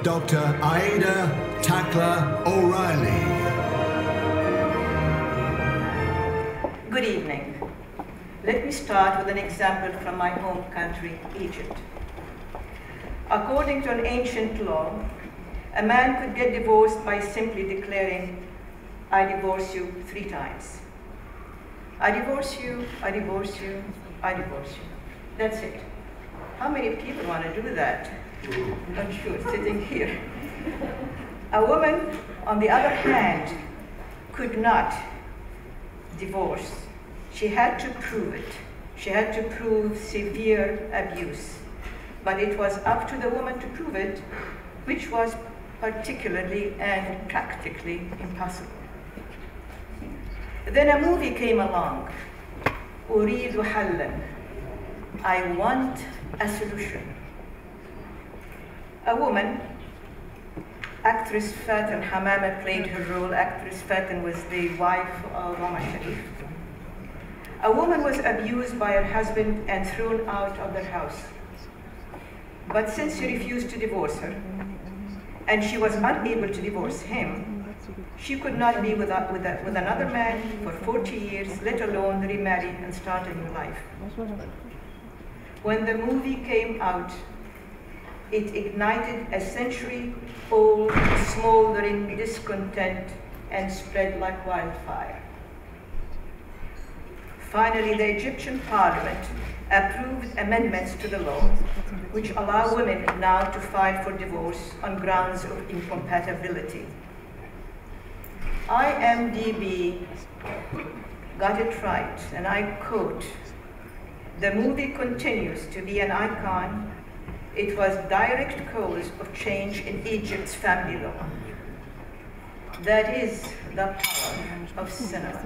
Dr. Aida Takla-O'Reilly. Good evening. Let me start with an example from my home country, Egypt. According to an ancient law, a man could get divorced by simply declaring, "I divorce you" 3 times. I divorce you, I divorce you, I divorce you. That's it. How many people want to do that? Not sure, sitting here. A woman, on the other hand, could not divorce. She had to prove it. She had to prove severe abuse. But it was up to the woman to prove it, which was particularly and practically impossible. Then a movie came along, أريد حلاً, I want a solution. A woman, actress Faten Hamama played her role. Actress Faten was the wife of Omar Sharif. A woman was abused by her husband and thrown out of their house. But since he refused to divorce her, and she was unable to divorce him, she could not be with another man for 40 years, let alone remarry and start a new life. When the movie came out, it ignited a century-old smoldering discontent and spread like wildfire. Finally, the Egyptian parliament approved amendments to the law which allow women now to file for divorce on grounds of incompatibility. IMDb got it right, and I quote, "The movie continues to be an icon. It was direct cause of change in Egypt's family law." That is the power of cinema.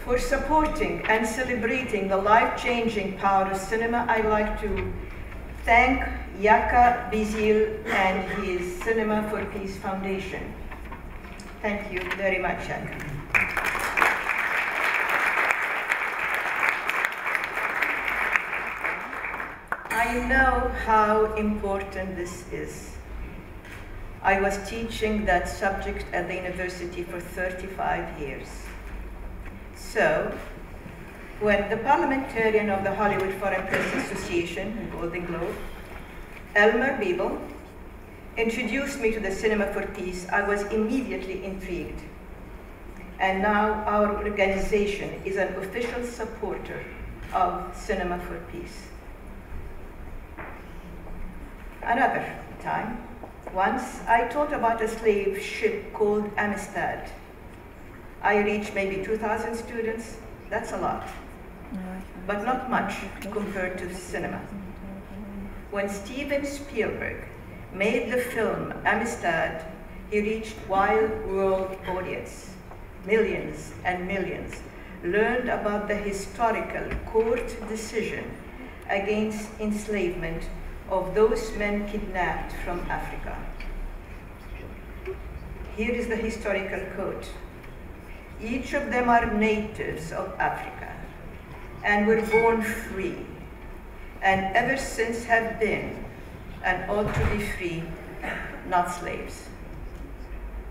For supporting and celebrating the life-changing power of cinema, I'd like to thank Yaka Bizil and his Cinema for Peace Foundation. Thank you very much, Yaka. I know how important this is. I was teaching that subject at the university for 35 years. So, when the parliamentarian of the Hollywood Foreign Press Association, Golden Globe, Elmer Beeble, introduced me to the Cinema for Peace, I was immediately intrigued. And now our organization is an official supporter of Cinema for Peace. Another time, once I taught about a slave ship called Amistad. I reached maybe 2,000 students. That's a lot, but not much compared to cinema. When Steven Spielberg made the film Amistad, he reached wild world audience. Millions and millions learned about the historical court decision against enslavement of those men kidnapped from Africa. Here is the historical quote. Each of them are natives of Africa and were born free, and ever since have been and ought to be free, not slaves.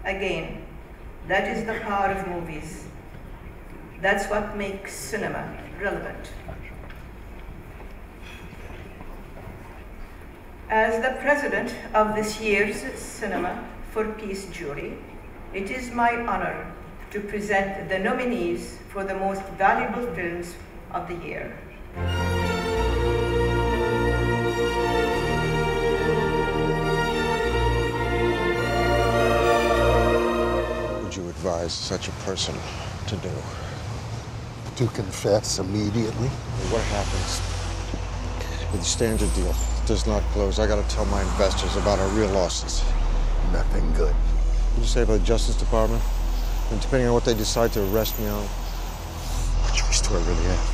Again, that is the power of movies. That's what makes cinema relevant. As the president of this year's Cinema for Peace jury, it is my honor to present the nominees for the most valuable films of the year. What would you advise such a person to do? To confess immediately. What happens if the standard deal does not close? I got to tell my investors about our real losses. Nothing good. What do you say about the Justice Department? And depending on what they decide to arrest me on, what choice do I really have?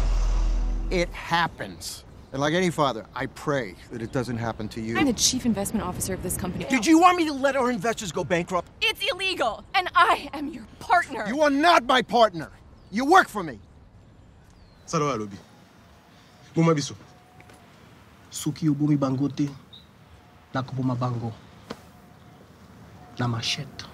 it happens. And like any father, I pray that it doesn't happen to you. I'm the chief investment officer of this company. Did you want me to let our investors go bankrupt? It's illegal, and I am your partner. You are not my partner. You work for me. Saro alobi. Muma biso. Suki ubomi bangote. na kubumabango na machete.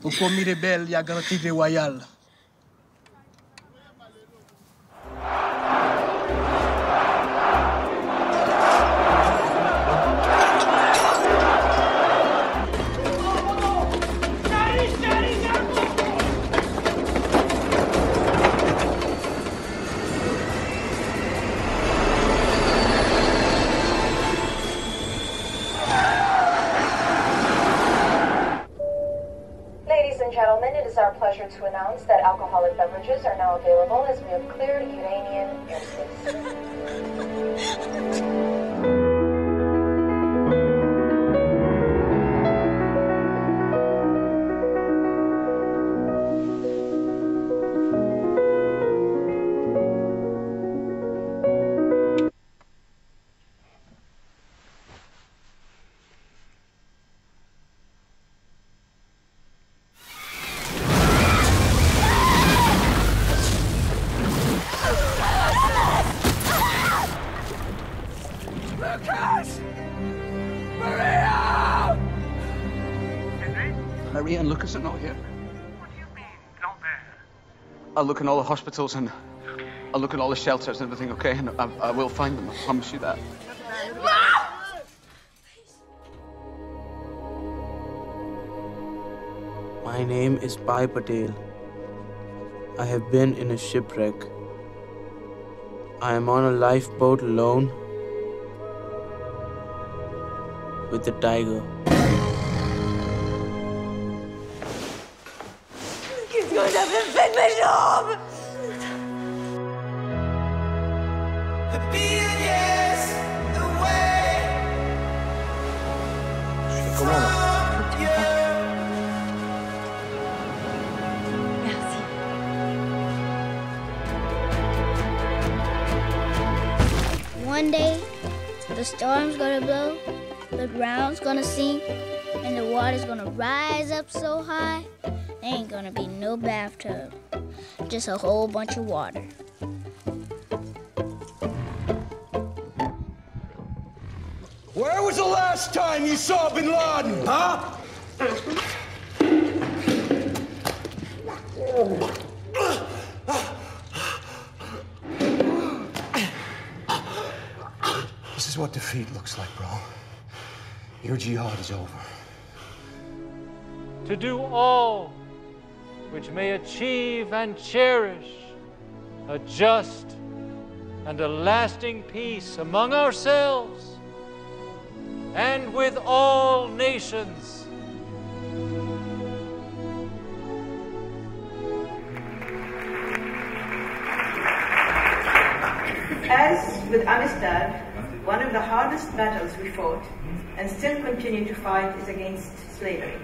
Uko mi rebel ya garantie royale. To announce that alcoholic beverages are now available as we have cleared Iranian airspace. Maria and Lucas are not here. What do you mean, not there? I'll look in all the hospitals and I'll look in all the shelters and everything, okay? And I will find them, I promise you that. My name is Pai Patel. I have been in a shipwreck. I am on a lifeboat alone with the tiger. One day, the storm's gonna blow, the ground's gonna sink, and the water's gonna rise up so high, there ain't gonna be no bathtub, just a whole bunch of water. Where was the last time you saw Bin Laden, huh? This is what defeat looks like, bro. Your jihad is over. To do all which may achieve and cherish a just and a lasting peace among ourselves and with all nations. As with Amistad, one of the hardest battles we fought and still continue to fight is against slavery.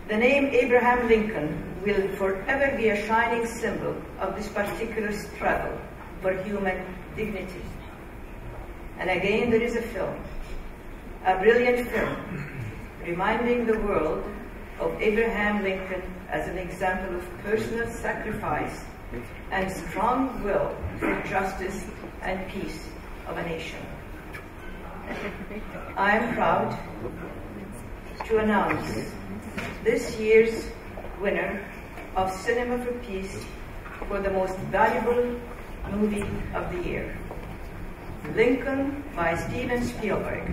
The name Abraham Lincoln will forever be a shining symbol of this particular struggle for human dignity. And again, there is a film, a brilliant film, reminding the world of Abraham Lincoln as an example of personal sacrifice and strong will for justice and peace of a nation. I am proud to announce this year's winner of Cinema for Peace for the most valuable movie of the year, Lincoln by Steven Spielberg.